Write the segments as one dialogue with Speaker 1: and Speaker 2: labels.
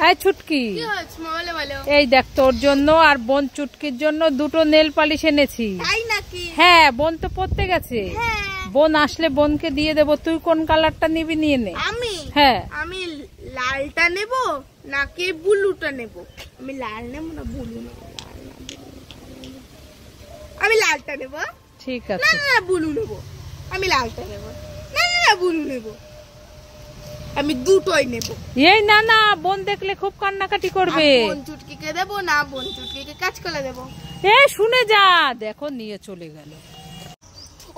Speaker 1: এই ছুটকি, এই দেখ তোর জন্য আর বোন চুটকির জন্য দুটো নেল পালিশ এনেছি।
Speaker 2: তাই নাকি?
Speaker 1: হ্যাঁ, বোন তো পড়তে গেছে। বোন আসলে বোনকে দিয়ে দেবো। তুই কোন কালারটা নিবি নিয়ে নে।
Speaker 2: আমি?
Speaker 1: হ্যাঁ,
Speaker 2: আমি লালটা নেব নাকি ব্লুটা নেব? আমি লাল নেব না ব্লু নেব? আমি লালটা নেব।
Speaker 1: ঠিক
Speaker 2: না
Speaker 1: আছে।
Speaker 2: না ব্লু নেব। আমি লালটা নেব। না না ব্লু নেব। আমি দুটোই নেব।
Speaker 1: এই না না, বোন দেখলে খুব কান্নাকাটি করবে।
Speaker 2: বোন চুটকিকে দেব না বোন চুটকিকে কাঁচকলা দেব?
Speaker 1: এ শুনে যা, দেখো নিয়ে চলে গেল।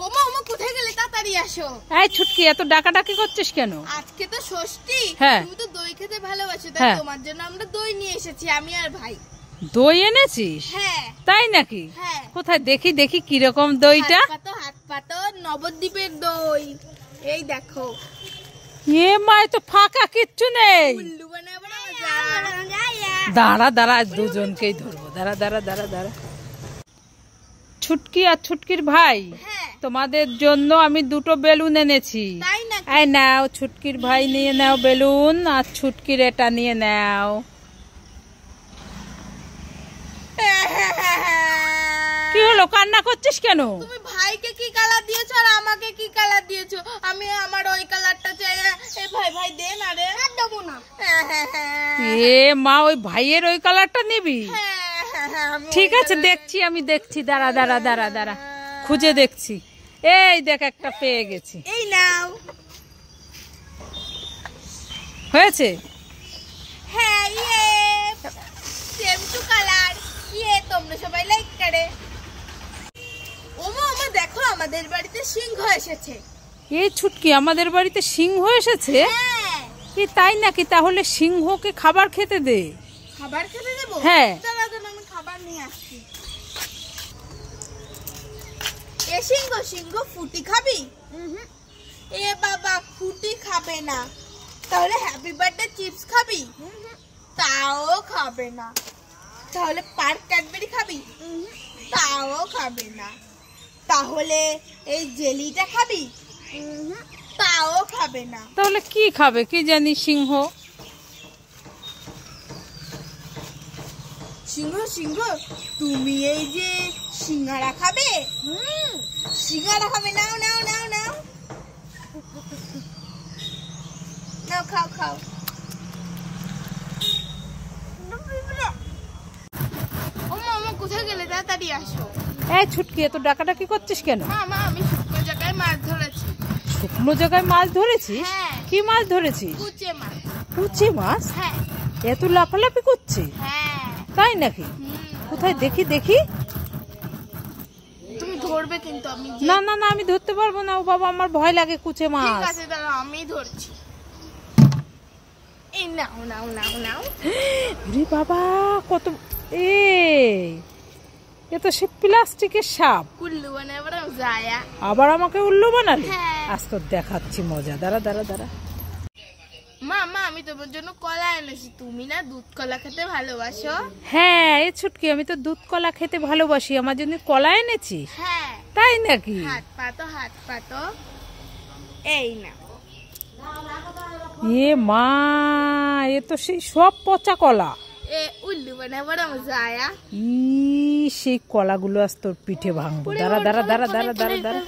Speaker 2: ওমা ওমা কোথায় গেলে? তাড়াতাড়ি আসো।
Speaker 1: এই ছুটকি, এত ডাকাডাকি করছিস কেন?
Speaker 2: আজকে তো ষষ্ঠী।
Speaker 1: হ্যাঁ।
Speaker 2: তুমি তো দই খেতে ভালোবাসো, তাই তোমার জন্য আমরা দই নিয়ে এসেছি, আমি আর ভাই।
Speaker 1: দই এনেছিস?
Speaker 2: হ্যাঁ।
Speaker 1: তাই নাকি?
Speaker 2: হ্যাঁ।
Speaker 1: কোথায় দেখি দেখি কিরকম দইটা।
Speaker 2: হাত পাতো নবদ্বীপের দই। এই দেখো।
Speaker 1: এ মা, তো ফাঁকা কিচ্ছু নেই। দাঁড়া দাঁড়া, দুজনকেই ধরবো। দাঁড়া দাঁড়া দাঁড়া দাঁড়া। ছুটকি আর ছুটকির ভাই, তোমাদের জন্য আমি দুটো বেলুন এনেছি। এই নাও, ছুটকির ভাই নিয়ে নাও বেলুন, আর ছুটকির এটা নিয়ে নাও। কি হলো, কান্না করছিস কেন?
Speaker 2: তুমি ভাইকে কি কালার দিয়েছো আর আমাকে কি কালার দিয়েছো? আমি আমার ওই কালারটা চাই। এ ভাই ভাই দে না রে। দেবো না।
Speaker 1: এ মা, ওই ভাইয়ের ওই কালারটা নিবি? ঠিক আছে, দেখছি, আমি দেখছি। দাঁড়া দাঁড়া দাঁড়া দাঁড়া, খুঁজে দেখছি। এই দেখ, একটা পেয়ে গেছি।
Speaker 2: এই নাও।
Speaker 1: হয়েছে?
Speaker 2: হ্যাঁ, ইয়ে সেম টু কালার। ইয়ে তোমরা সবাই লাইক করে। ওমা ওমা দেখো, আমাদের বাড়িতে সিংহ এসেছে।
Speaker 1: এই ছুটকি, আমাদের বাড়িতে সিংহ এসেছে? কি তাই নাকি? তাহলে সিংহকে খাবার খেতে দে।
Speaker 2: খাবার খেতে দেবো?
Speaker 1: হ্যাঁ।
Speaker 2: আমি খাবার নিয়ে আসছি। এ সিংহ, সিংহ ফুটি খাবি? এ বাবা, ফুটি খাবে না। তাহলে হ্যাপি বার্থডে চিপস খাবি? তাও খাবে না। তাহলে পার্ক ক্যাডবেরি খাবি? তাও খাবে না। তাহলে এই জেলিটা খাবি? তাও খাবে না।
Speaker 1: তাহলে কি খাবে কি জানি সিংহ?
Speaker 2: সিংহ সিংহ, তুমি এই যে সিঙ্গারা খাবে? সিঙ্গারা খাবে? নাও নাও নাও নাও নাও, খাও খাও। ওমা ওমা কোথায় গেলে? তাড়াতাড়ি আসো।
Speaker 1: এই ছুটকি, এত ডাকাডাকি করছিস কেন?
Speaker 2: মা আমি শুকনো জায়গায় মাছ ধরেছি।
Speaker 1: শুকনো জায়গায় মাছ ধরেছিস?
Speaker 2: হ্যাঁ।
Speaker 1: কি মাছ ধরেছিস?
Speaker 2: কুচে মাছ।
Speaker 1: কুচে মাছ?
Speaker 2: হ্যাঁ।
Speaker 1: এত লাফালাফি করছে?
Speaker 2: হ্যাঁ।
Speaker 1: তাই নাকি? কোথায় দেখি দেখি।
Speaker 2: তুমি ধরবে কিন্তু? আমি
Speaker 1: না না না, আমি ধরতে পারবো না। ও বাবা, আমার ভয় লাগে কুচে মাছ।
Speaker 2: ঠিক আছে, দাঁড়াও, আমি ধরছি। এই নাও নাও নাও নাও।
Speaker 1: রে বাবা, কত! এ তো সে প্লাস্টিকের সাপ।
Speaker 2: উল্লু বানাবো যায়া।
Speaker 1: আবার আমাকে উল্লু বানালি?
Speaker 2: হ্যাঁ।
Speaker 1: আজ তো দেখাচ্ছি মজা। দাঁড়া দাঁড়া দাঁড়া।
Speaker 2: মা আমি তোমার জন্য কলা এনেছি। তুমি না দুধ কলা খেতে ভালোবাসো?
Speaker 1: হ্যাঁ, এই ছুটকি, আমি তো দুধ কলা খেতে ভালোবাসি। আমার জন্য কলা এনেছিস?
Speaker 2: হ্যাঁ।
Speaker 1: তাই নাকি?
Speaker 2: হাত পাতো। এই না।
Speaker 1: এ মা, এ তো সেই সব পচা কলা।
Speaker 2: এ উল্লু বানাবো যায়া।
Speaker 1: সেই কলাগুলো আজ তোর পিঠে ভাঙবো। দাঁড়া দাঁড়া দাঁড়া দাঁড়া দাঁড়া দাঁড়া।